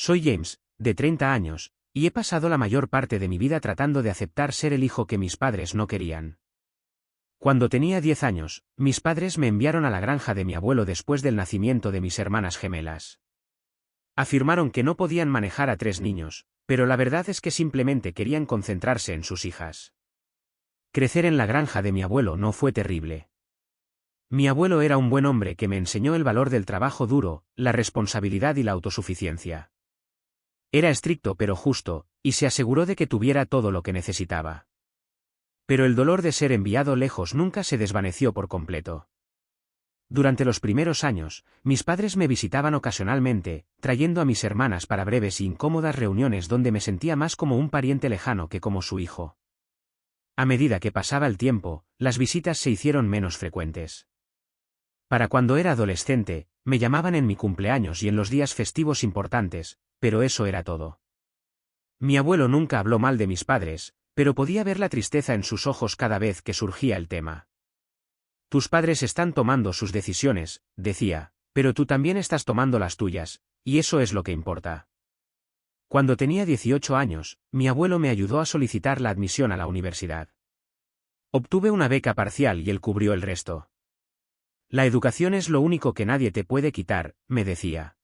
Soy James, de 30 años, y he pasado la mayor parte de mi vida tratando de aceptar ser el hijo que mis padres no querían. Cuando tenía 10 años, mis padres me enviaron a la granja de mi abuelo después del nacimiento de mis hermanas gemelas. Afirmaron que no podían manejar a 3 niños, pero la verdad es que simplemente querían concentrarse en sus hijas. Crecer en la granja de mi abuelo no fue terrible. Mi abuelo era un buen hombre que me enseñó el valor del trabajo duro, la responsabilidad y la autosuficiencia. Era estricto pero justo, y se aseguró de que tuviera todo lo que necesitaba. Pero el dolor de ser enviado lejos nunca se desvaneció por completo. Durante los primeros años, mis padres me visitaban ocasionalmente, trayendo a mis hermanas para breves e incómodas reuniones donde me sentía más como un pariente lejano que como su hijo. A medida que pasaba el tiempo, las visitas se hicieron menos frecuentes. Para cuando era adolescente, me llamaban en mi cumpleaños y en los días festivos importantes, pero eso era todo. Mi abuelo nunca habló mal de mis padres, pero podía ver la tristeza en sus ojos cada vez que surgía el tema. Tus padres están tomando sus decisiones, decía, pero tú también estás tomando las tuyas, y eso es lo que importa. Cuando tenía 18 años, mi abuelo me ayudó a solicitar la admisión a la universidad. Obtuve una beca parcial y él cubrió el resto. La educación es lo único que nadie te puede quitar, me decía.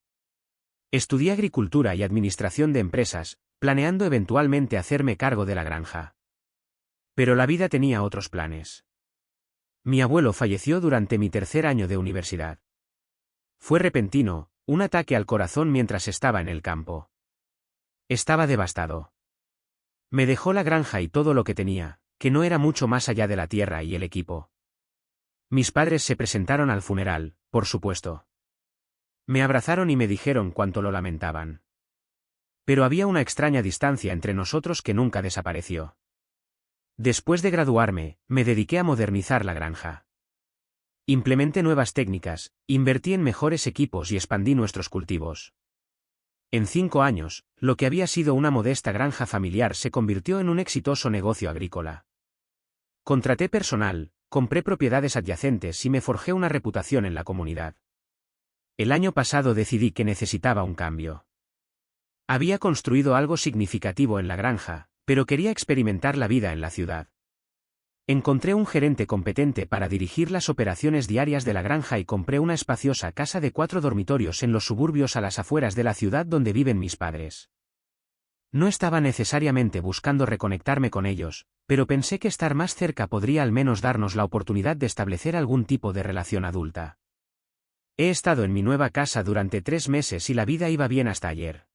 Estudié agricultura y administración de empresas, planeando eventualmente hacerme cargo de la granja. Pero la vida tenía otros planes. Mi abuelo falleció durante mi tercer año de universidad. Fue repentino, un ataque al corazón mientras estaba en el campo. Estaba devastado. Me dejó la granja y todo lo que tenía, que no era mucho más allá de la tierra y el equipo. Mis padres se presentaron al funeral, por supuesto. Me abrazaron y me dijeron cuánto lo lamentaban. Pero había una extraña distancia entre nosotros que nunca desapareció. Después de graduarme, me dediqué a modernizar la granja. Implementé nuevas técnicas, invertí en mejores equipos y expandí nuestros cultivos. En 5 años, lo que había sido una modesta granja familiar se convirtió en un exitoso negocio agrícola. Contraté personal, compré propiedades adyacentes y me forjé una reputación en la comunidad. El año pasado decidí que necesitaba un cambio. Había construido algo significativo en la granja, pero quería experimentar la vida en la ciudad. Encontré un gerente competente para dirigir las operaciones diarias de la granja y compré una espaciosa casa de 4 dormitorios en los suburbios a las afueras de la ciudad donde viven mis padres. No estaba necesariamente buscando reconectarme con ellos, pero pensé que estar más cerca podría al menos darnos la oportunidad de establecer algún tipo de relación adulta. He estado en mi nueva casa durante 3 meses y la vida iba bien hasta ayer.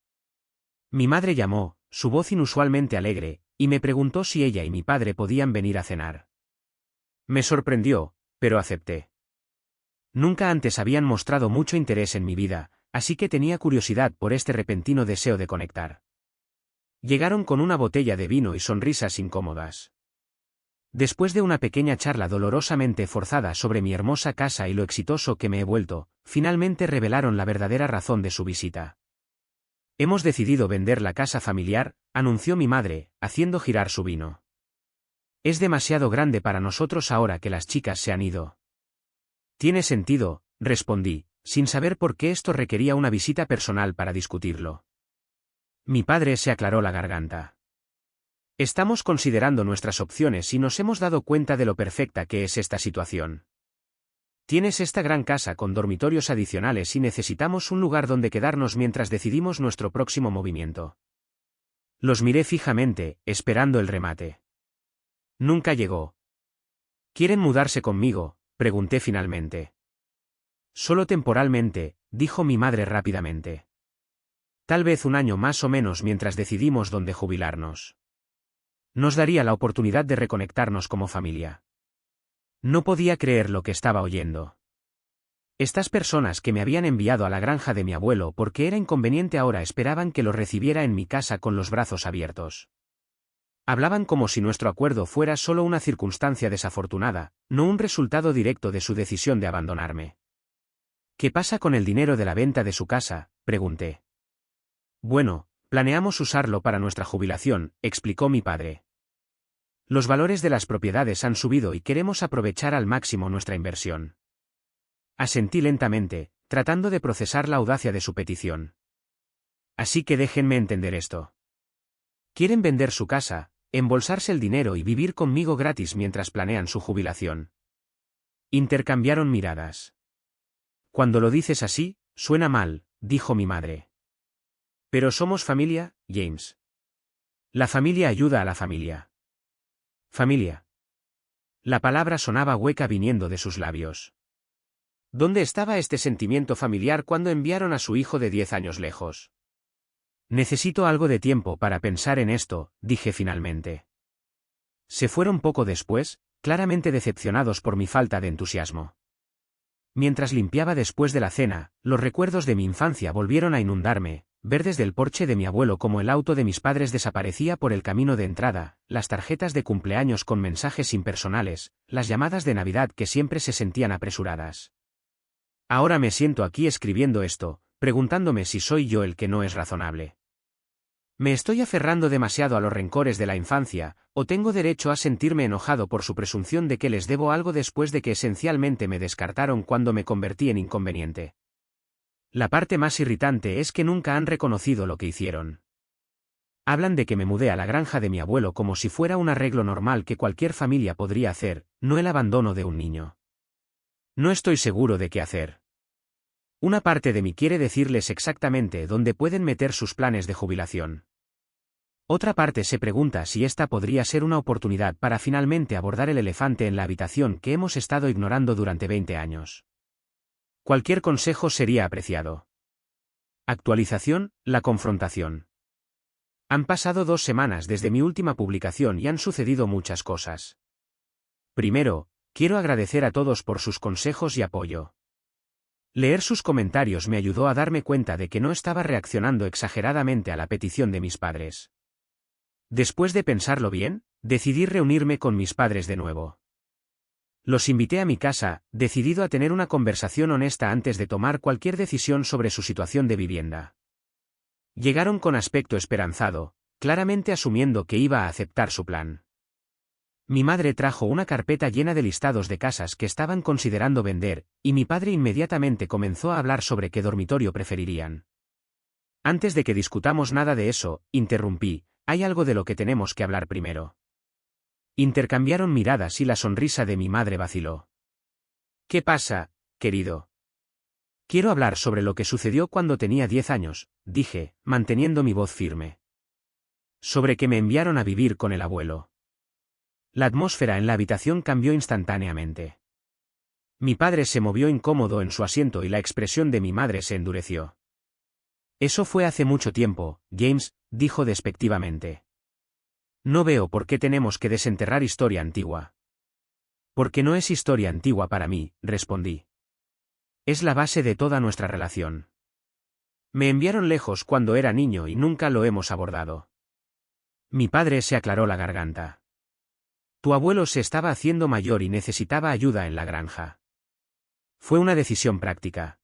Mi madre llamó, su voz inusualmente alegre, y me preguntó si ella y mi padre podían venir a cenar. Me sorprendió, pero acepté. Nunca antes habían mostrado mucho interés en mi vida, así que tenía curiosidad por este repentino deseo de conectar. Llegaron con una botella de vino y sonrisas incómodas. Después de una pequeña charla dolorosamente forzada sobre mi hermosa casa y lo exitoso que me he vuelto, finalmente revelaron la verdadera razón de su visita. Hemos decidido vender la casa familiar, anunció mi madre, haciendo girar su vino. Es demasiado grande para nosotros ahora que las chicas se han ido. Tiene sentido, respondí, sin saber por qué esto requería una visita personal para discutirlo. Mi padre se aclaró la garganta. Estamos considerando nuestras opciones y nos hemos dado cuenta de lo perfecta que es esta situación. Tienes esta gran casa con dormitorios adicionales y necesitamos un lugar donde quedarnos mientras decidimos nuestro próximo movimiento. Los miré fijamente, esperando el remate. Nunca llegó. ¿Quieren mudarse conmigo?, pregunté finalmente. Solo temporalmente, dijo mi madre rápidamente. Tal vez un año más o menos mientras decidimos dónde jubilarnos. Nos daría la oportunidad de reconectarnos como familia. No podía creer lo que estaba oyendo. Estas personas que me habían enviado a la granja de mi abuelo porque era inconveniente ahora esperaban que lo recibiera en mi casa con los brazos abiertos. Hablaban como si nuestro acuerdo fuera solo una circunstancia desafortunada, no un resultado directo de su decisión de abandonarme. ¿Qué pasa con el dinero de la venta de su casa?, pregunté. Bueno, planeamos usarlo para nuestra jubilación, explicó mi padre. Los valores de las propiedades han subido y queremos aprovechar al máximo nuestra inversión. Asentí lentamente, tratando de procesar la audacia de su petición. Así que déjenme entender esto. Quieren vender su casa, embolsarse el dinero y vivir conmigo gratis mientras planean su jubilación. Intercambiaron miradas. Cuando lo dices así, suena mal, dijo mi madre. Pero somos familia, James. La familia ayuda a la familia. Familia. La palabra sonaba hueca viniendo de sus labios. ¿Dónde estaba este sentimiento familiar cuando enviaron a su hijo de 10 años lejos? Necesito algo de tiempo para pensar en esto, dije finalmente. Se fueron poco después, claramente decepcionados por mi falta de entusiasmo. Mientras limpiaba después de la cena, los recuerdos de mi infancia volvieron a inundarme, ver desde el porche de mi abuelo cómo el auto de mis padres desaparecía por el camino de entrada, las tarjetas de cumpleaños con mensajes impersonales, las llamadas de Navidad que siempre se sentían apresuradas. Ahora me siento aquí escribiendo esto, preguntándome si soy yo el que no es razonable. ¿Me estoy aferrando demasiado a los rencores de la infancia, o tengo derecho a sentirme enojado por su presunción de que les debo algo después de que esencialmente me descartaron cuando me convertí en inconveniente? La parte más irritante es que nunca han reconocido lo que hicieron. Hablan de que me mudé a la granja de mi abuelo como si fuera un arreglo normal que cualquier familia podría hacer, no el abandono de un niño. No estoy seguro de qué hacer. Una parte de mí quiere decirles exactamente dónde pueden meter sus planes de jubilación. Otra parte se pregunta si esta podría ser una oportunidad para finalmente abordar el elefante en la habitación que hemos estado ignorando durante 20 años. Cualquier consejo sería apreciado. Actualización, la confrontación. Han pasado 2 semanas desde mi última publicación y han sucedido muchas cosas. Primero, quiero agradecer a todos por sus consejos y apoyo. Leer sus comentarios me ayudó a darme cuenta de que no estaba reaccionando exageradamente a la petición de mis padres. Después de pensarlo bien, decidí reunirme con mis padres de nuevo. Los invité a mi casa, decidido a tener una conversación honesta antes de tomar cualquier decisión sobre su situación de vivienda. Llegaron con aspecto esperanzado, claramente asumiendo que iba a aceptar su plan. Mi madre trajo una carpeta llena de listados de casas que estaban considerando vender, y mi padre inmediatamente comenzó a hablar sobre qué dormitorio preferirían. Antes de que discutamos nada de eso, interrumpí, hay algo de lo que tenemos que hablar primero. Intercambiaron miradas y la sonrisa de mi madre vaciló. ¿Qué pasa, querido? Quiero hablar sobre lo que sucedió cuando tenía 10 años, dije, manteniendo mi voz firme. Sobre que me enviaron a vivir con el abuelo. La atmósfera en la habitación cambió instantáneamente. Mi padre se movió incómodo en su asiento y la expresión de mi madre se endureció. Eso fue hace mucho tiempo, James, dijo despectivamente. No veo por qué tenemos que desenterrar historia antigua. Porque no es historia antigua para mí, respondí. Es la base de toda nuestra relación. Me enviaron lejos cuando era niño y nunca lo hemos abordado. Mi padre se aclaró la garganta. Tu abuelo se estaba haciendo mayor y necesitaba ayuda en la granja. Fue una decisión práctica.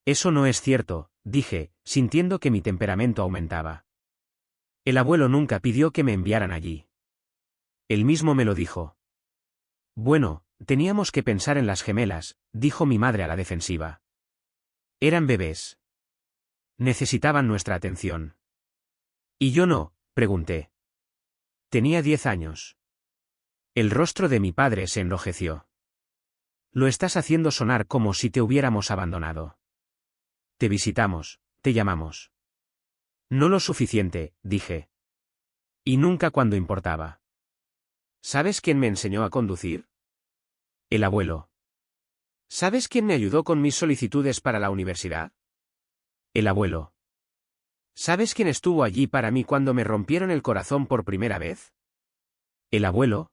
Eso no es cierto, dije, sintiendo que mi temperamento aumentaba. El abuelo nunca pidió que me enviaran allí. Él mismo me lo dijo. Bueno, teníamos que pensar en las gemelas, dijo mi madre a la defensiva. Eran bebés. Necesitaban nuestra atención. ¿Y yo no?, pregunté. Tenía 10 años. El rostro de mi padre se enrojeció. Lo estás haciendo sonar como si te hubiéramos abandonado. Te visitamos, te llamamos. No lo suficiente, dije. Y nunca cuando importaba. ¿Sabes quién me enseñó a conducir? El abuelo. ¿Sabes quién me ayudó con mis solicitudes para la universidad? El abuelo. ¿Sabes quién estuvo allí para mí cuando me rompieron el corazón por primera vez? El abuelo.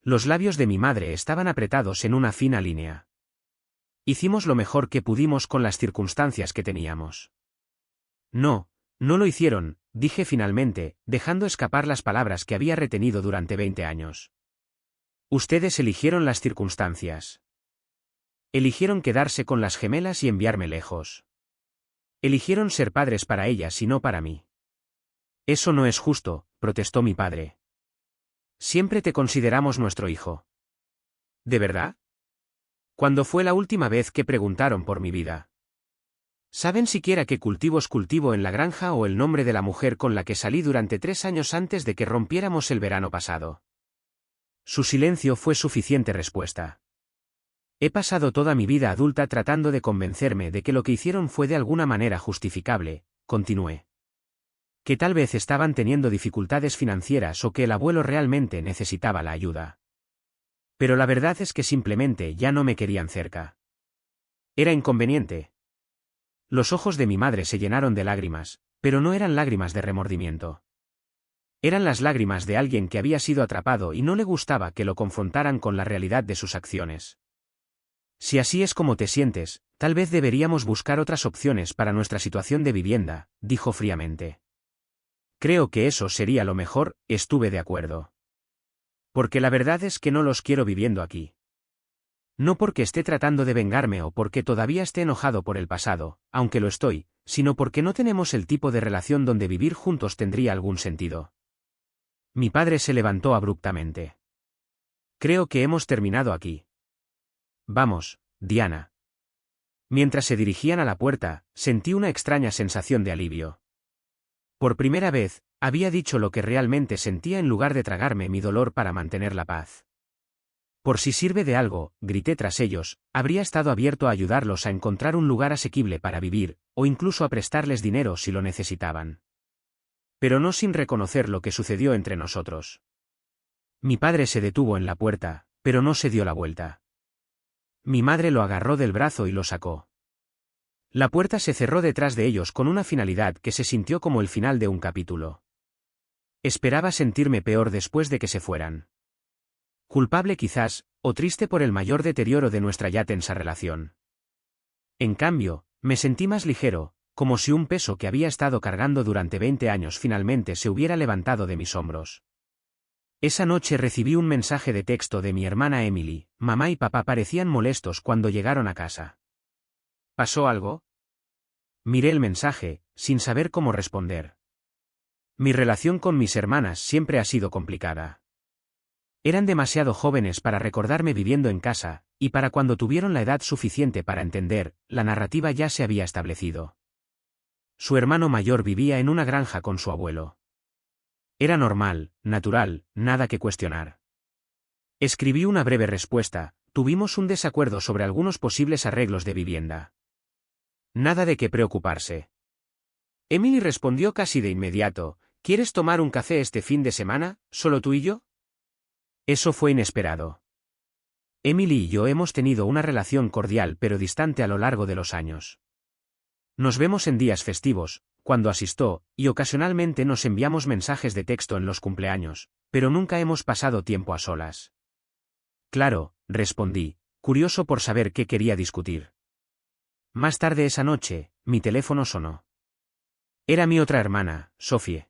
Los labios de mi madre estaban apretados en una fina línea. Hicimos lo mejor que pudimos con las circunstancias que teníamos. No, no lo hicieron, dije finalmente, dejando escapar las palabras que había retenido durante 20 años. Ustedes eligieron las circunstancias. Eligieron quedarse con las gemelas y enviarme lejos. Eligieron ser padres para ellas y no para mí. Eso no es justo, protestó mi padre. Siempre te consideramos nuestro hijo. ¿De verdad? ¿Cuándo fue la última vez que preguntaron por mi vida? ¿Saben siquiera qué cultivos cultivo en la granja o el nombre de la mujer con la que salí durante 3 años antes de que rompiéramos el verano pasado? Su silencio fue suficiente respuesta. He pasado toda mi vida adulta tratando de convencerme de que lo que hicieron fue de alguna manera justificable, continué. Que tal vez estaban teniendo dificultades financieras o que el abuelo realmente necesitaba la ayuda. Pero la verdad es que simplemente ya no me querían cerca. Era inconveniente. Los ojos de mi madre se llenaron de lágrimas, pero no eran lágrimas de remordimiento. Eran las lágrimas de alguien que había sido atrapado y no le gustaba que lo confrontaran con la realidad de sus acciones. Si así es como te sientes, tal vez deberíamos buscar otras opciones para nuestra situación de vivienda, dijo fríamente. Creo que eso sería lo mejor, estuve de acuerdo. Porque la verdad es que no los quiero viviendo aquí. No porque esté tratando de vengarme o porque todavía esté enojado por el pasado, aunque lo estoy, sino porque no tenemos el tipo de relación donde vivir juntos tendría algún sentido. Mi padre se levantó abruptamente. Creo que hemos terminado aquí. Vamos, Diana. Mientras se dirigían a la puerta, sentí una extraña sensación de alivio. Por primera vez, había dicho lo que realmente sentía en lugar de tragarme mi dolor para mantener la paz. Por si sirve de algo, grité tras ellos, habría estado abierto a ayudarlos a encontrar un lugar asequible para vivir, o incluso a prestarles dinero si lo necesitaban. Pero no sin reconocer lo que sucedió entre nosotros. Mi padre se detuvo en la puerta, pero no se dio la vuelta. Mi madre lo agarró del brazo y lo sacó. La puerta se cerró detrás de ellos con una finalidad que se sintió como el final de un capítulo. Esperaba sentirme peor después de que se fueran. Culpable quizás, o triste por el mayor deterioro de nuestra ya tensa relación. En cambio, me sentí más ligero, como si un peso que había estado cargando durante 20 años finalmente se hubiera levantado de mis hombros. Esa noche recibí un mensaje de texto de mi hermana Emily. Mamá y papá parecían molestos cuando llegaron a casa. ¿Pasó algo? Miré el mensaje, sin saber cómo responder. Mi relación con mis hermanas siempre ha sido complicada. Eran demasiado jóvenes para recordarme viviendo en casa, y para cuando tuvieron la edad suficiente para entender, la narrativa ya se había establecido. Su hermano mayor vivía en una granja con su abuelo. Era normal, natural, nada que cuestionar. Escribí una breve respuesta, tuvimos un desacuerdo sobre algunos posibles arreglos de vivienda. Nada de qué preocuparse. Emily respondió casi de inmediato, ¿quieres tomar un café este fin de semana, solo tú y yo? Eso fue inesperado. Emily y yo hemos tenido una relación cordial pero distante a lo largo de los años. Nos vemos en días festivos, cuando asisto, y ocasionalmente nos enviamos mensajes de texto en los cumpleaños, pero nunca hemos pasado tiempo a solas. Claro, respondí, curioso por saber qué quería discutir. Más tarde esa noche, mi teléfono sonó. Era mi otra hermana, Sophie.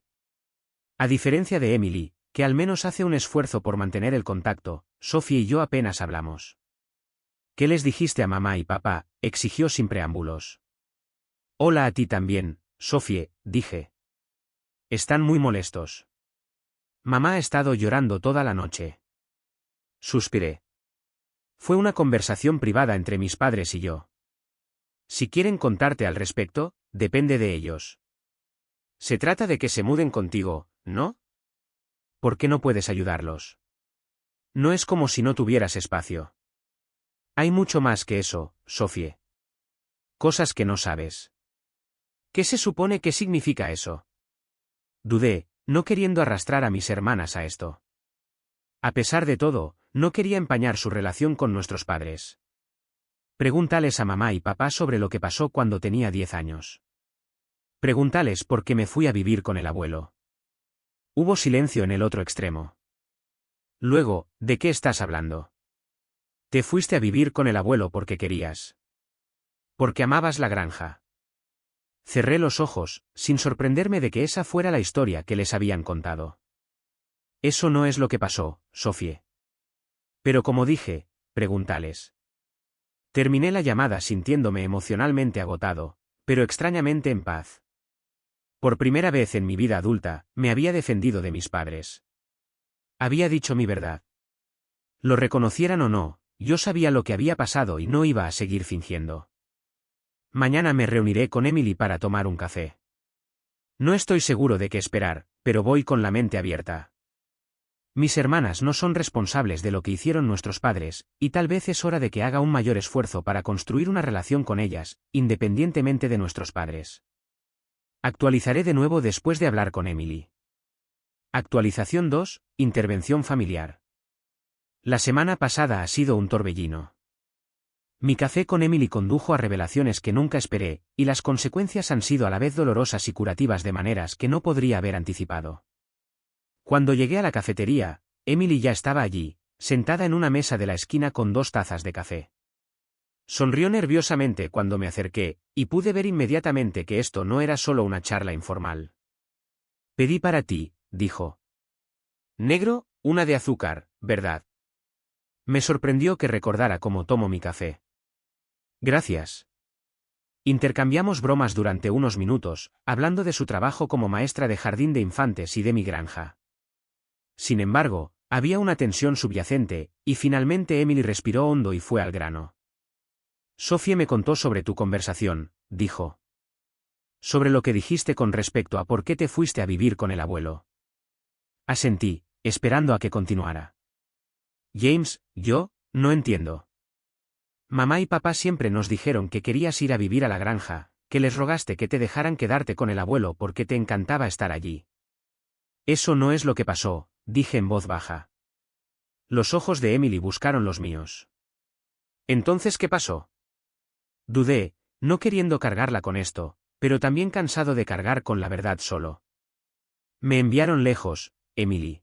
A diferencia de Emily, que al menos hace un esfuerzo por mantener el contacto, Sophie y yo apenas hablamos. ¿Qué les dijiste a mamá y papá?, exigió sin preámbulos. Hola a ti también, Sophie, dije. Están muy molestos. Mamá ha estado llorando toda la noche. Suspiré. Fue una conversación privada entre mis padres y yo. Si quieren contarte al respecto, depende de ellos. Se trata de que se muden contigo, ¿no? ¿Por qué no puedes ayudarlos? No es como si no tuvieras espacio. Hay mucho más que eso, Sophie. Cosas que no sabes. ¿Qué se supone que significa eso? Dudé, no queriendo arrastrar a mis hermanas a esto. A pesar de todo, no quería empañar su relación con nuestros padres. Pregúntales a mamá y papá sobre lo que pasó cuando tenía 10 años. Pregúntales por qué me fui a vivir con el abuelo. Hubo silencio en el otro extremo. Luego, ¿de qué estás hablando? Te fuiste a vivir con el abuelo porque querías. Porque amabas la granja. Cerré los ojos, sin sorprenderme de que esa fuera la historia que les habían contado. Eso no es lo que pasó, Sophie. Pero como dije, pregúntales. Terminé la llamada sintiéndome emocionalmente agotado, pero extrañamente en paz. Por primera vez en mi vida adulta, me había defendido de mis padres. Había dicho mi verdad. Lo reconocieran o no, yo sabía lo que había pasado y no iba a seguir fingiendo. Mañana me reuniré con Emily para tomar un café. No estoy seguro de qué esperar, pero voy con la mente abierta. Mis hermanas no son responsables de lo que hicieron nuestros padres, y tal vez es hora de que haga un mayor esfuerzo para construir una relación con ellas, independientemente de nuestros padres. Actualizaré de nuevo después de hablar con Emily. Actualización 2, intervención familiar. La semana pasada ha sido un torbellino. Mi café con Emily condujo a revelaciones que nunca esperé, y las consecuencias han sido a la vez dolorosas y curativas de maneras que no podría haber anticipado. Cuando llegué a la cafetería, Emily ya estaba allí, sentada en una mesa de la esquina con 2 tazas de café. Sonrió nerviosamente cuando me acerqué, y pude ver inmediatamente que esto no era solo una charla informal. Pedí para ti, dijo. Negro, una de azúcar, ¿verdad? Me sorprendió que recordara cómo tomo mi café. Gracias. Intercambiamos bromas durante unos minutos, hablando de su trabajo como maestra de jardín de infantes y de mi granja. Sin embargo, había una tensión subyacente, y finalmente Emily respiró hondo y fue al grano. Sophie me contó sobre tu conversación, dijo. Sobre lo que dijiste con respecto a por qué te fuiste a vivir con el abuelo. Asentí, esperando a que continuara. James, yo, no entiendo. Mamá y papá siempre nos dijeron que querías ir a vivir a la granja, que les rogaste que te dejaran quedarte con el abuelo porque te encantaba estar allí. Eso no es lo que pasó, dije en voz baja. Los ojos de Emily buscaron los míos. ¿Entonces qué pasó? Dudé, no queriendo cargarla con esto, pero también cansado de cargar con la verdad solo. Me enviaron lejos, Emily.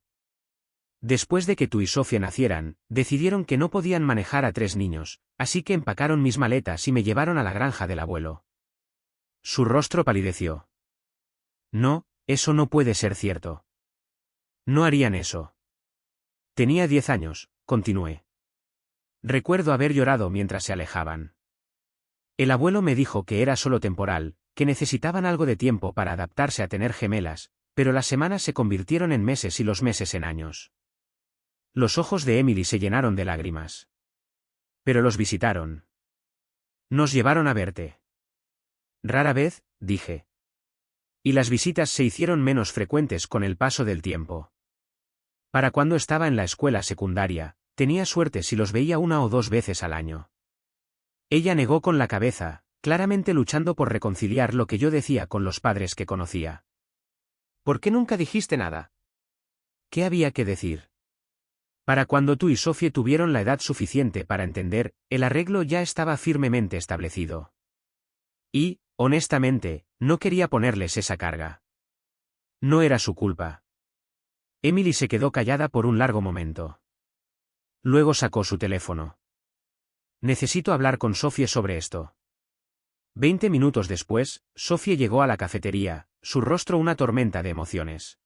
Después de que tú y Sofía nacieran, decidieron que no podían manejar a 3 niños, así que empacaron mis maletas y me llevaron a la granja del abuelo. Su rostro palideció. No, eso no puede ser cierto. No harían eso. Tenía 10 años, continué. Recuerdo haber llorado mientras se alejaban. El abuelo me dijo que era solo temporal, que necesitaban algo de tiempo para adaptarse a tener gemelas, pero las semanas se convirtieron en meses y los meses en años. Los ojos de Emily se llenaron de lágrimas. Pero los visitaron. Nos llevaron a verte. Rara vez, dije. Y las visitas se hicieron menos frecuentes con el paso del tiempo. Para cuando estaba en la escuela secundaria, tenía suerte si los veía 1 o 2 veces al año. Ella negó con la cabeza, claramente luchando por reconciliar lo que yo decía con los padres que conocía. ¿Por qué nunca dijiste nada? ¿Qué había que decir? Para cuando tú y Sophie tuvieron la edad suficiente para entender, el arreglo ya estaba firmemente establecido. Y, honestamente, no quería ponerles esa carga. No era su culpa. Emily se quedó callada por un largo momento. Luego sacó su teléfono. Necesito hablar con Sophie sobre esto. 20 minutos después, Sophie llegó a la cafetería, su rostro una tormenta de emociones.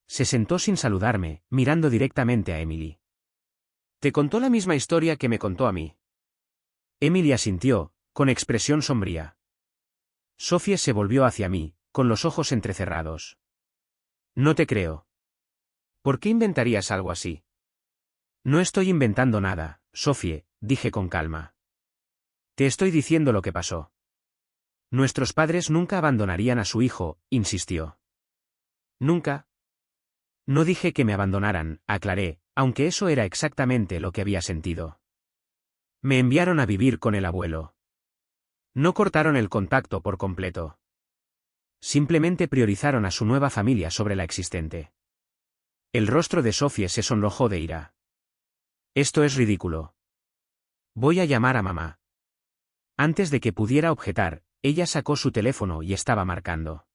Se sentó sin saludarme, mirando directamente a Emily. ¿Te contó la misma historia que me contó a mí? Emily asintió, con expresión sombría. Sophie se volvió hacia mí, con los ojos entrecerrados. No te creo. ¿Por qué inventarías algo así? No estoy inventando nada, Sophie, dije con calma. Te estoy diciendo lo que pasó. Nuestros padres nunca abandonarían a su hijo, insistió. Nunca. No dije que me abandonaran, aclaré, aunque eso era exactamente lo que había sentido. Me enviaron a vivir con el abuelo. No cortaron el contacto por completo. Simplemente priorizaron a su nueva familia sobre la existente. El rostro de Sophie se sonrojó de ira. Esto es ridículo. Voy a llamar a mamá. Antes de que pudiera objetar, ella sacó su teléfono y estaba marcando.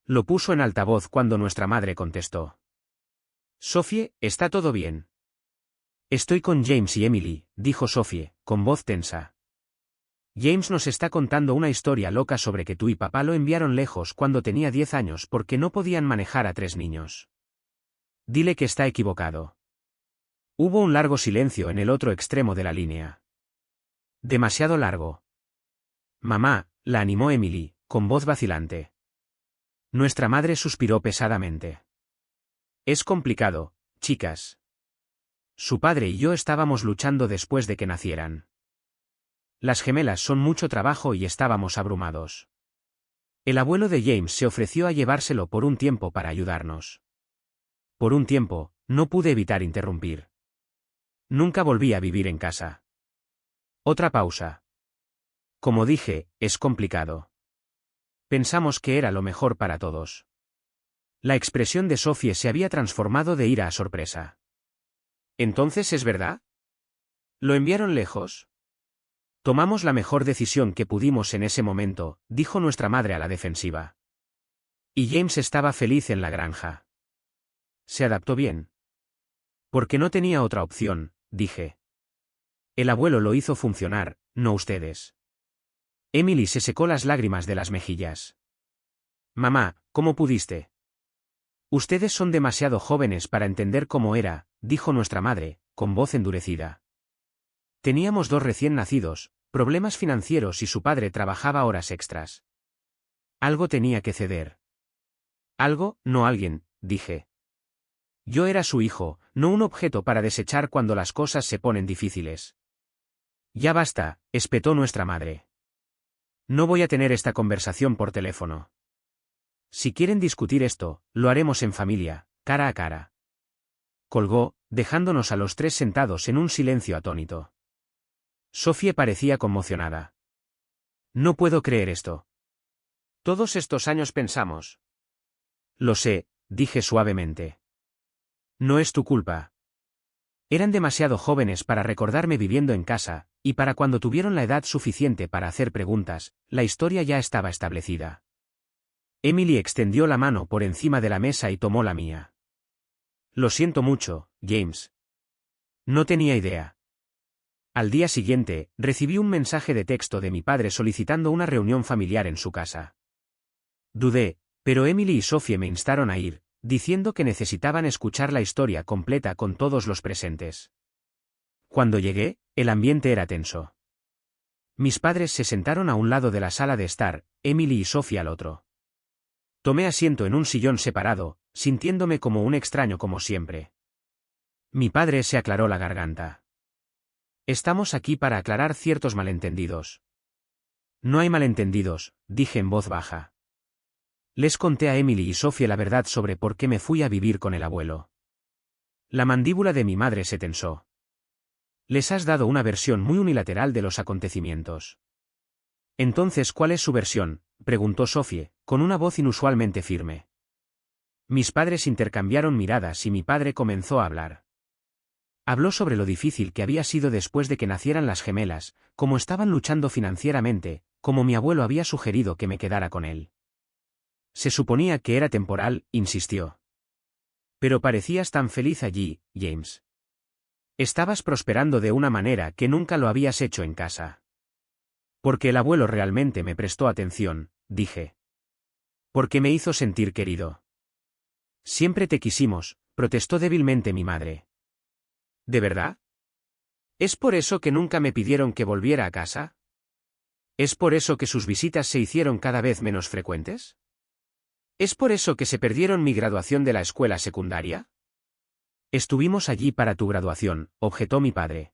Lo puso en altavoz cuando nuestra madre contestó. Sophie, ¿está todo bien? Estoy con James y Emily, dijo Sophie, con voz tensa. James nos está contando una historia loca sobre que tú y papá lo enviaron lejos cuando tenía 10 años porque no podían manejar a 3 niños. Dile que está equivocado. Hubo un largo silencio en el otro extremo de la línea. Demasiado largo. Mamá, la animó Emily, con voz vacilante. Nuestra madre suspiró pesadamente. Es complicado, chicas. Su padre y yo estábamos luchando después de que nacieran. Las gemelas son mucho trabajo y estábamos abrumados. El abuelo de James se ofreció a llevárselo por un tiempo para ayudarnos. Por un tiempo, no pude evitar interrumpir. Nunca volví a vivir en casa. Otra pausa. Como dije, es complicado. Pensamos que era lo mejor para todos. La expresión de Sophie se había transformado de ira a sorpresa. ¿Entonces es verdad? ¿Lo enviaron lejos? Tomamos la mejor decisión que pudimos en ese momento, dijo nuestra madre a la defensiva. Y James estaba feliz en la granja. Se adaptó bien. Porque no tenía otra opción, dije. El abuelo lo hizo funcionar, no ustedes. Emily se secó las lágrimas de las mejillas. Mamá, ¿cómo pudiste? Ustedes son demasiado jóvenes para entender cómo era, dijo nuestra madre, con voz endurecida. Teníamos 2 recién nacidos, problemas financieros y su padre trabajaba horas extras. Algo tenía que ceder. Algo, no alguien, dije. Yo era su hijo, no un objeto para desechar cuando las cosas se ponen difíciles. Ya basta, espetó nuestra madre. No voy a tener esta conversación por teléfono. Si quieren discutir esto, lo haremos en familia, cara a cara. Colgó, dejándonos a los 3 sentados en un silencio atónito. Sophie parecía conmocionada. No puedo creer esto. Todos estos años pensamos. Lo sé, dije suavemente. No es tu culpa. Eran demasiado jóvenes para recordarme viviendo en casa, y para cuando tuvieron la edad suficiente para hacer preguntas, la historia ya estaba establecida. Emily extendió la mano por encima de la mesa y tomó la mía. Lo siento mucho, James. No tenía idea. Al día siguiente, recibí un mensaje de texto de mi padre solicitando una reunión familiar en su casa. Dudé, pero Emily y Sophie me instaron a ir, diciendo que necesitaban escuchar la historia completa con todos los presentes. Cuando llegué, el ambiente era tenso. Mis padres se sentaron a un lado de la sala de estar, Emily y Sophie al otro. Tomé asiento en un sillón separado, sintiéndome como un extraño como siempre. Mi padre se aclaró la garganta. Estamos aquí para aclarar ciertos malentendidos. No hay malentendidos, dije en voz baja. Les conté a Emily y Sophie la verdad sobre por qué me fui a vivir con el abuelo. La mandíbula de mi madre se tensó. Les has dado una versión muy unilateral de los acontecimientos. Entonces, ¿cuál es su versión?, preguntó Sophie, con una voz inusualmente firme. Mis padres intercambiaron miradas y mi padre comenzó a hablar. Habló sobre lo difícil que había sido después de que nacieran las gemelas, cómo estaban luchando financieramente, cómo mi abuelo había sugerido que me quedara con él. Se suponía que era temporal, insistió. Pero parecías tan feliz allí, James. Estabas prosperando de una manera que nunca lo habías hecho en casa. Porque el abuelo realmente me prestó atención, dije. Porque me hizo sentir querido. Siempre te quisimos, protestó débilmente mi madre. ¿De verdad? ¿Es por eso que nunca me pidieron que volviera a casa? ¿Es por eso que sus visitas se hicieron cada vez menos frecuentes? ¿Es por eso que se perdieron mi graduación de la escuela secundaria? Estuvimos allí para tu graduación, objetó mi padre.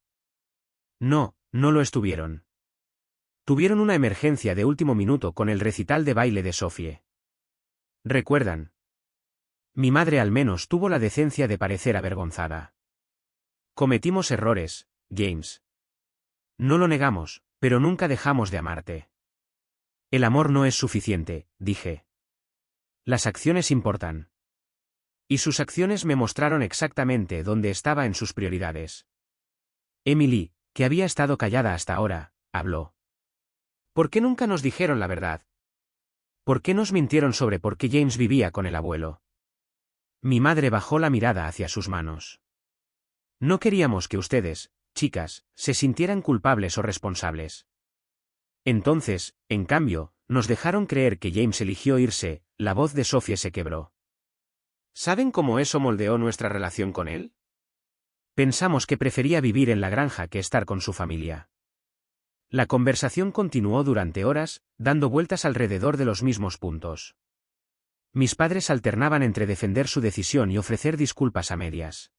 No, no lo estuvieron. Tuvieron una emergencia de último minuto con el recital de baile de Sophie. ¿Recuerdan? Mi madre al menos tuvo la decencia de parecer avergonzada. Cometimos errores, James. No lo negamos, pero nunca dejamos de amarte. El amor no es suficiente, dije. Las acciones importan. Y sus acciones me mostraron exactamente dónde estaba en sus prioridades. Emily, que había estado callada hasta ahora, habló. ¿Por qué nunca nos dijeron la verdad? ¿Por qué nos mintieron sobre por qué James vivía con el abuelo? Mi madre bajó la mirada hacia sus manos. No queríamos que ustedes, chicas, se sintieran culpables o responsables. Entonces, en cambio, nos dejaron creer que James eligió irse. La voz de Sophie se quebró. ¿Saben cómo eso moldeó nuestra relación con él? Pensamos que prefería vivir en la granja que estar con su familia. La conversación continuó durante horas, dando vueltas alrededor de los mismos puntos. Mis padres alternaban entre defender su decisión y ofrecer disculpas a medias.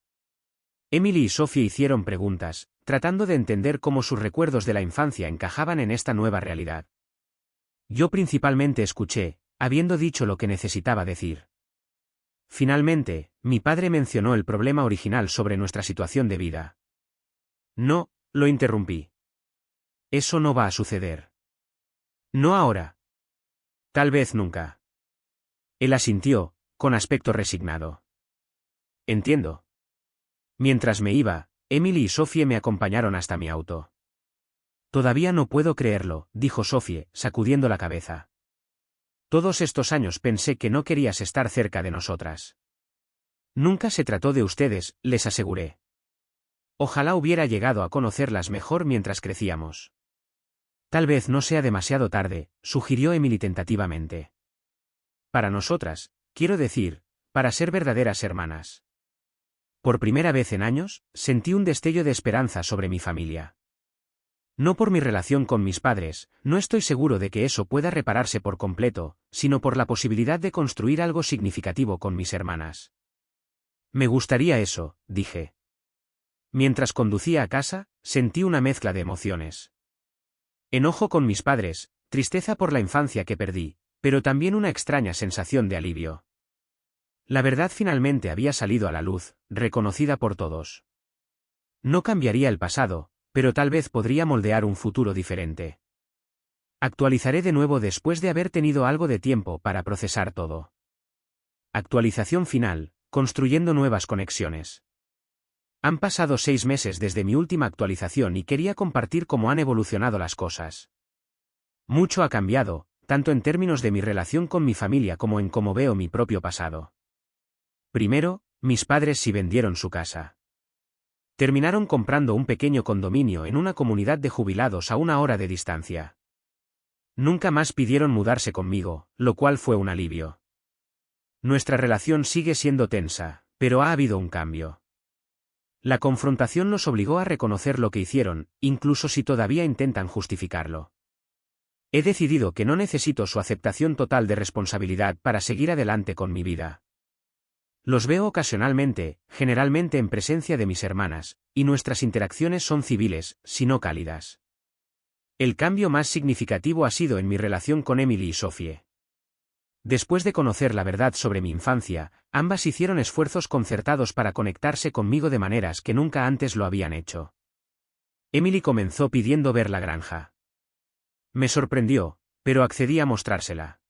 Emily y Sophie hicieron preguntas, tratando de entender cómo sus recuerdos de la infancia encajaban en esta nueva realidad. Yo principalmente escuché, habiendo dicho lo que necesitaba decir. Finalmente, mi padre mencionó el problema original sobre nuestra situación de vida. No, lo interrumpí. Eso no va a suceder. No ahora. Tal vez nunca. Él asintió, con aspecto resignado. Entiendo. Mientras me iba, Emily y Sophie me acompañaron hasta mi auto. Todavía no puedo creerlo, dijo Sophie, sacudiendo la cabeza. Todos estos años pensé que no querías estar cerca de nosotras. Nunca se trató de ustedes, les aseguré. Ojalá hubiera llegado a conocerlas mejor mientras crecíamos. Tal vez no sea demasiado tarde, sugirió Emily tentativamente. Para nosotras, quiero decir, para ser verdaderas hermanas. Por primera vez en años, sentí un destello de esperanza sobre mi familia. No por mi relación con mis padres, no estoy seguro de que eso pueda repararse por completo, sino por la posibilidad de construir algo significativo con mis hermanas. Me gustaría eso, dije. Mientras conducía a casa, sentí una mezcla de emociones. Enojo con mis padres, tristeza por la infancia que perdí, pero también una extraña sensación de alivio. La verdad finalmente había salido a la luz, reconocida por todos. No cambiaría el pasado, pero tal vez podría moldear un futuro diferente. Actualizaré de nuevo después de haber tenido algo de tiempo para procesar todo. Actualización final, construyendo nuevas conexiones. Han pasado 6 meses desde mi última actualización y quería compartir cómo han evolucionado las cosas. Mucho ha cambiado, tanto en términos de mi relación con mi familia como en cómo veo mi propio pasado. Primero, mis padres sí vendieron su casa. Terminaron comprando un pequeño condominio en una comunidad de jubilados a 1 hora de distancia. Nunca más pidieron mudarse conmigo, lo cual fue un alivio. Nuestra relación sigue siendo tensa, pero ha habido un cambio. La confrontación nos obligó a reconocer lo que hicieron, incluso si todavía intentan justificarlo. He decidido que no necesito su aceptación total de responsabilidad para seguir adelante con mi vida. Los veo ocasionalmente, generalmente en presencia de mis hermanas, y nuestras interacciones son civiles, si no cálidas. El cambio más significativo ha sido en mi relación con Emily y Sophie. Después de conocer la verdad sobre mi infancia, ambas hicieron esfuerzos concertados para conectarse conmigo de maneras que nunca antes lo habían hecho. Emily comenzó pidiendo ver la granja. Me sorprendió, pero accedí a mostrársela.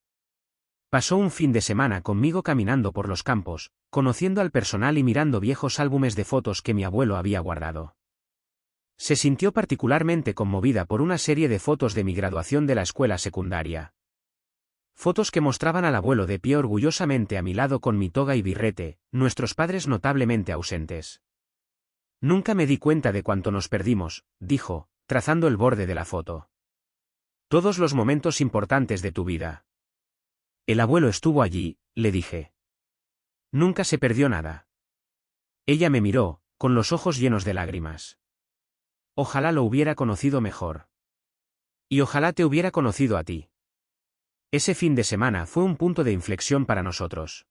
Pasó un fin de semana conmigo caminando por los campos, conociendo al personal y mirando viejos álbumes de fotos que mi abuelo había guardado. Se sintió particularmente conmovida por una serie de fotos de mi graduación de la escuela secundaria. Fotos que mostraban al abuelo de pie orgullosamente a mi lado con mi toga y birrete, nuestros padres notablemente ausentes. Nunca me di cuenta de cuánto nos perdimos, dijo, trazando el borde de la foto. Todos los momentos importantes de tu vida. El abuelo estuvo allí, le dije. Nunca se perdió nada. Ella me miró, con los ojos llenos de lágrimas. Ojalá lo hubiera conocido mejor. Y ojalá te hubiera conocido a ti. Ese fin de semana fue un punto de inflexión para nosotros.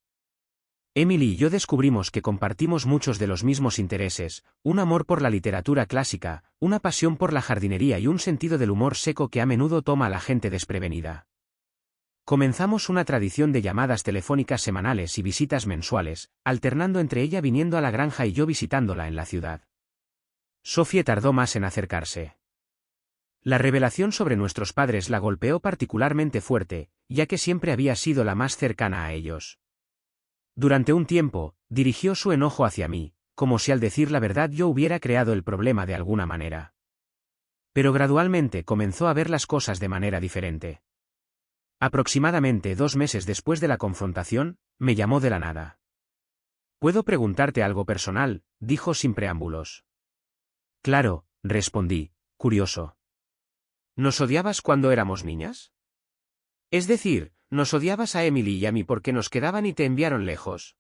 Emily y yo descubrimos que compartimos muchos de los mismos intereses, un amor por la literatura clásica, una pasión por la jardinería y un sentido del humor seco que a menudo toma a la gente desprevenida. Comenzamos una tradición de llamadas telefónicas semanales y visitas mensuales, alternando entre ella viniendo a la granja y yo visitándola en la ciudad. Sophie tardó más en acercarse. La revelación sobre nuestros padres la golpeó particularmente fuerte, ya que siempre había sido la más cercana a ellos. Durante un tiempo, dirigió su enojo hacia mí, como si al decir la verdad yo hubiera creado el problema de alguna manera. Pero gradualmente comenzó a ver las cosas de manera diferente. Aproximadamente 2 meses después de la confrontación, me llamó de la nada. «¿Puedo preguntarte algo personal?», dijo sin preámbulos. «Claro», respondí, curioso. ¿Nos odiabas cuando éramos niñas? Es decir, ¿nos odiabas a Emily y a mí porque nos quedaban y te enviaron lejos?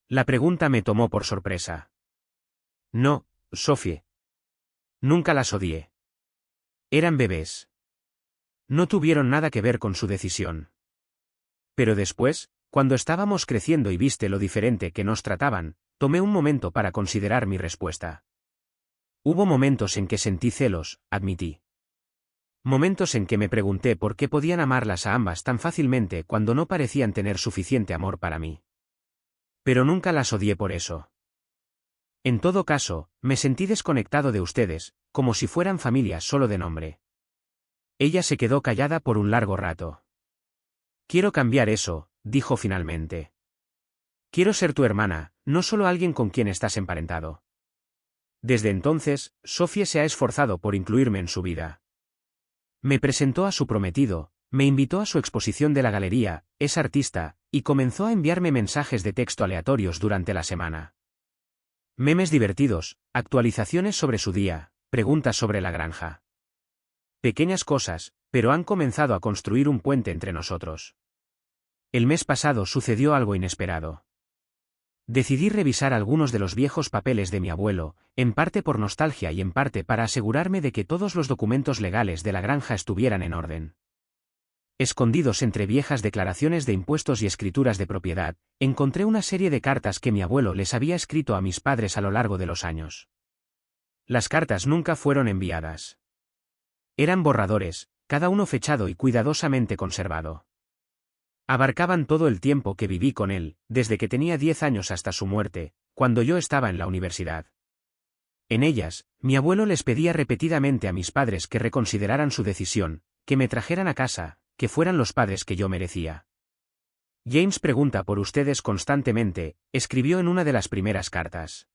La pregunta me tomó por sorpresa. No, Sophie. Nunca las odié. Eran bebés. No tuvieron nada que ver con su decisión. Pero después, cuando estábamos creciendo y viste lo diferente que nos trataban, tomé un momento para considerar mi respuesta. Hubo momentos en que sentí celos, admití. Momentos en que me pregunté por qué podían amarlas a ambas tan fácilmente cuando no parecían tener suficiente amor para mí. Pero nunca las odié por eso. En todo caso, me sentí desconectado de ustedes, como si fueran familia solo de nombre. Ella se quedó callada por un largo rato. Quiero cambiar eso, dijo finalmente. Quiero ser tu hermana, no solo alguien con quien estás emparentado. Desde entonces, Sophie se ha esforzado por incluirme en su vida. Me presentó a su prometido, me invitó a su exposición de la galería, es artista, y comenzó a enviarme mensajes de texto aleatorios durante la semana. Memes divertidos, actualizaciones sobre su día, preguntas sobre la granja. Pequeñas cosas, pero han comenzado a construir un puente entre nosotros. El mes pasado sucedió algo inesperado. Decidí revisar algunos de los viejos papeles de mi abuelo, en parte por nostalgia y en parte para asegurarme de que todos los documentos legales de la granja estuvieran en orden. Escondidos entre viejas declaraciones de impuestos y escrituras de propiedad, encontré una serie de cartas que mi abuelo les había escrito a mis padres a lo largo de los años. Las cartas nunca fueron enviadas. Eran borradores, cada uno fechado y cuidadosamente conservado. Abarcaban todo el tiempo que viví con él, desde que tenía 10 años hasta su muerte, cuando yo estaba en la universidad. En ellas, mi abuelo les pedía repetidamente a mis padres que reconsideraran su decisión, que me trajeran a casa, que fueran los padres que yo merecía. James pregunta por ustedes constantemente, escribió en una de las primeras cartas.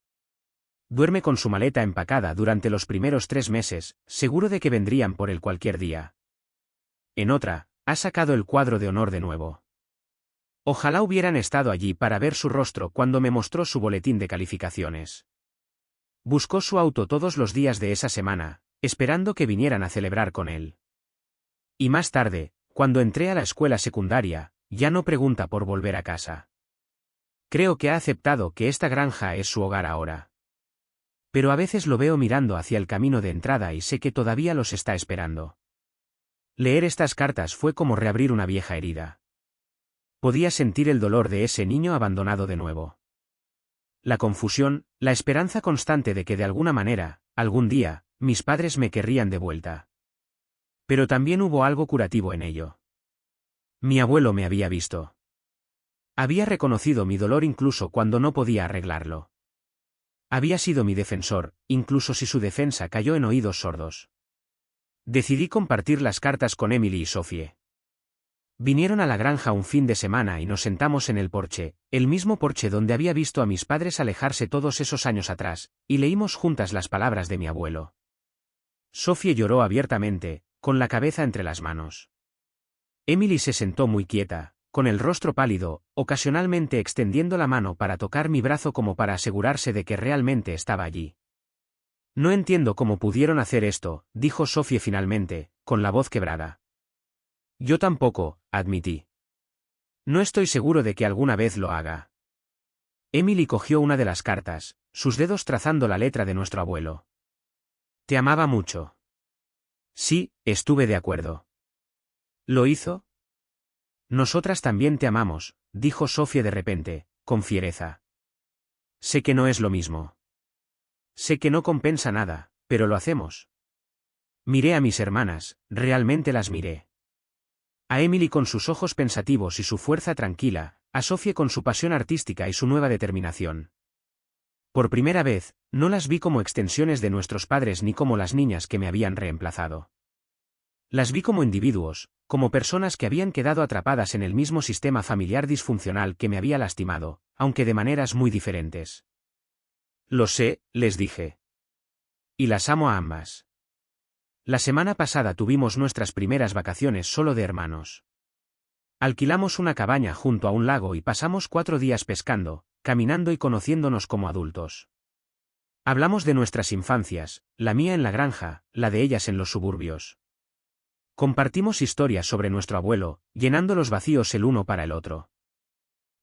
Duerme con su maleta empacada durante los primeros 3 meses, seguro de que vendrían por él cualquier día. En otra, ha sacado el cuadro de honor de nuevo. Ojalá hubieran estado allí para ver su rostro cuando me mostró su boletín de calificaciones. Buscó su auto todos los días de esa semana, esperando que vinieran a celebrar con él. Y más tarde, cuando entré a la escuela secundaria, ya no pregunta por volver a casa. Creo que ha aceptado que esta granja es su hogar ahora. Pero a veces lo veo mirando hacia el camino de entrada y sé que todavía los está esperando. Leer estas cartas fue como reabrir una vieja herida. Podía sentir el dolor de ese niño abandonado de nuevo. La confusión, la esperanza constante de que de alguna manera, algún día, mis padres me querrían de vuelta. Pero también hubo algo curativo en ello. Mi abuelo me había visto. Había reconocido mi dolor incluso cuando no podía arreglarlo. Había sido mi defensor, incluso si su defensa cayó en oídos sordos. Decidí compartir las cartas con Emily y Sophie. Vinieron a la granja un fin de semana y nos sentamos en el porche, el mismo porche donde había visto a mis padres alejarse todos esos años atrás, y leímos juntas las palabras de mi abuelo. Sophie lloró abiertamente, con la cabeza entre las manos. Emily se sentó muy quieta, con el rostro pálido, ocasionalmente extendiendo la mano para tocar mi brazo como para asegurarse de que realmente estaba allí. No entiendo cómo pudieron hacer esto, dijo Sophie finalmente, con la voz quebrada. Yo tampoco, admití. No estoy seguro de que alguna vez lo haga. Emily cogió una de las cartas, sus dedos trazando la letra de nuestro abuelo. Te amaba mucho. Sí, estuve de acuerdo. ¿Lo hizo? Nosotras también te amamos, dijo Sophie de repente, con fiereza. Sé que no es lo mismo. Sé que no compensa nada, pero lo hacemos. Miré a mis hermanas, realmente las miré. A Emily con sus ojos pensativos y su fuerza tranquila, a Sophie con su pasión artística y su nueva determinación. Por primera vez, no las vi como extensiones de nuestros padres ni como las niñas que me habían reemplazado. Las vi como individuos, como personas que habían quedado atrapadas en el mismo sistema familiar disfuncional que me había lastimado, aunque de maneras muy diferentes. Lo sé, les dije. Y las amo a ambas. La semana pasada tuvimos nuestras primeras vacaciones solo de hermanos. Alquilamos una cabaña junto a un lago y pasamos 4 días pescando, caminando y conociéndonos como adultos. Hablamos de nuestras infancias, la mía en la granja, la de ellas en los suburbios. Compartimos historias sobre nuestro abuelo, llenando los vacíos el uno para el otro.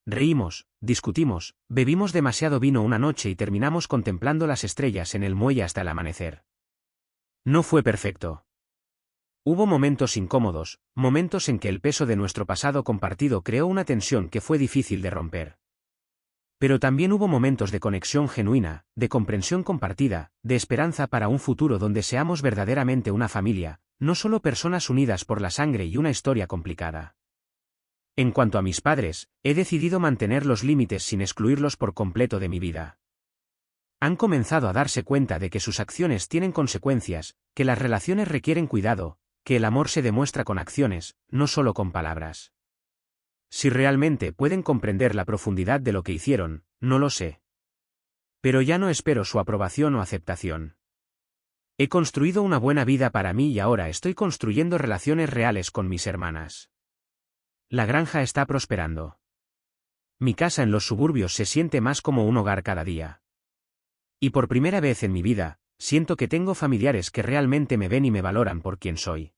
Reímos, discutimos, bebimos demasiado vino una noche y terminamos contemplando las estrellas en el muelle hasta el amanecer. No fue perfecto. Hubo momentos incómodos, momentos en que el peso de nuestro pasado compartido creó una tensión que fue difícil de romper. Pero también hubo momentos de conexión genuina, de comprensión compartida, de esperanza para un futuro donde seamos verdaderamente una familia, no solo personas unidas por la sangre y una historia complicada. En cuanto a mis padres, he decidido mantener los límites sin excluirlos por completo de mi vida. Han comenzado a darse cuenta de que sus acciones tienen consecuencias, que las relaciones requieren cuidado, que el amor se demuestra con acciones, no solo con palabras. Si realmente pueden comprender la profundidad de lo que hicieron, no lo sé. Pero ya no espero su aprobación o aceptación. He construido una buena vida para mí y ahora estoy construyendo relaciones reales con mis hermanas. La granja está prosperando. Mi casa en los suburbios se siente más como un hogar cada día. Y por primera vez en mi vida, siento que tengo familiares que realmente me ven y me valoran por quien soy.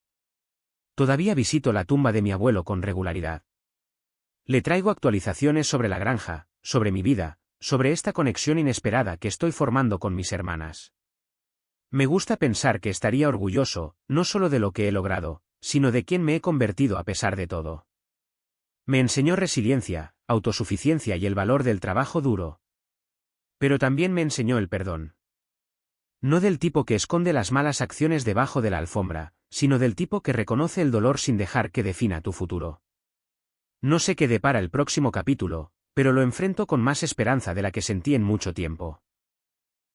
Todavía visito la tumba de mi abuelo con regularidad. Le traigo actualizaciones sobre la granja, sobre mi vida, sobre esta conexión inesperada que estoy formando con mis hermanas. Me gusta pensar que estaría orgulloso, no solo de lo que he logrado, sino de quién me he convertido a pesar de todo. Me enseñó resiliencia, autosuficiencia y el valor del trabajo duro. Pero también me enseñó el perdón. No del tipo que esconde las malas acciones debajo de la alfombra, sino del tipo que reconoce el dolor sin dejar que defina tu futuro. No sé qué depara el próximo capítulo, pero lo enfrento con más esperanza de la que sentí en mucho tiempo.